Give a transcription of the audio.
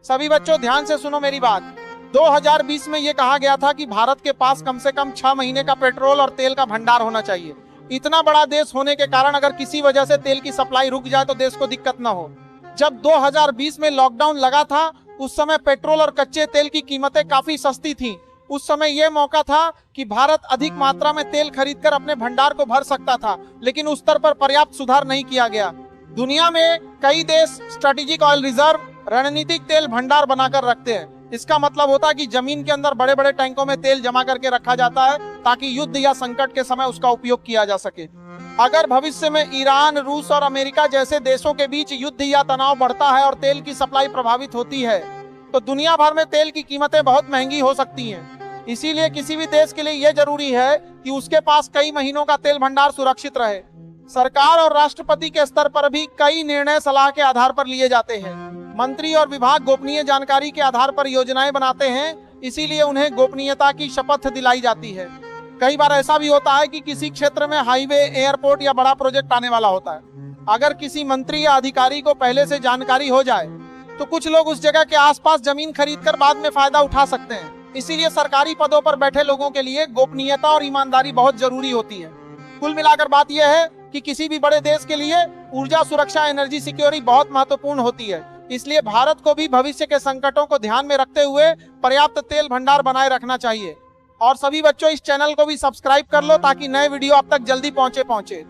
सभी बच्चों ध्यान से सुनो मेरी बात। 2020 में ये कहा गया था कि भारत के पास कम से कम 6 महीने का पेट्रोल और तेल का भंडार होना चाहिए। इतना बड़ा देश होने के कारण अगर किसी वजह से तेल की सप्लाई रुक जाए तो देश को दिक्कत ना हो। जब 2020 में लॉकडाउन लगा था उस समय पेट्रोल और कच्चे तेल की कीमतें काफी सस्ती थीं। उस समय यह मौका था कि भारत अधिक मात्रा में तेल खरीदकर अपने भंडार को भर सकता था, लेकिन उस स्तर पर पर्याप्त सुधार नहीं किया गया। दुनिया में कई देश स्ट्रेटेजिक ऑयल रिजर्व रणनीतिक तेल भंडार बनाकर रखते हैं। इसका मतलब होता है कि जमीन के अंदर बड़े बड़े टैंकों में तेल जमा करके रखा जाता है ताकि युद्ध या संकट के समय उसका उपयोग किया जा सके। अगर भविष्य में ईरान, रूस और अमेरिका जैसे देशों के बीच युद्ध या तनाव बढ़ता है और तेल की सप्लाई प्रभावित होती है तो दुनिया भर में तेल की कीमतें बहुत महंगी हो सकती हैं। इसीलिए किसी भी देश के लिए यह जरूरी है कि उसके पास कई महीनों का तेल भंडार सुरक्षित रहे। सरकार और राष्ट्रपति के स्तर पर भी कई निर्णय सलाह के आधार पर लिए जाते हैं। मंत्री और विभाग गोपनीय जानकारी के आधार पर योजनाएं बनाते हैं, इसीलिए उन्हें गोपनीयता की शपथ दिलाई जाती है। कई बार ऐसा भी होता है कि किसी क्षेत्र में हाईवे, एयरपोर्ट या बड़ा प्रोजेक्ट आने वाला होता है। अगर किसी मंत्री या अधिकारी को पहले से जानकारी हो जाए तो कुछ लोग उस जगह के आसपास जमीन खरीदकर बाद में फायदा उठा सकते हैं। इसीलिए सरकारी पदों पर बैठे लोगों के लिए गोपनीयता और ईमानदारी बहुत जरूरी होती है। कुल मिलाकर बात यह है कि किसी भी बड़े देश के लिए ऊर्जा सुरक्षा, एनर्जी सिक्योरिटी बहुत महत्वपूर्ण होती है। इसलिए भारत को भी भविष्य के संकटों को ध्यान में रखते हुए पर्याप्त तेल भंडार बनाए रखना चाहिए। और सभी बच्चों इस चैनल को भी सब्सक्राइब कर लो ताकि नए वीडियो आप तक जल्दी पहुंचे।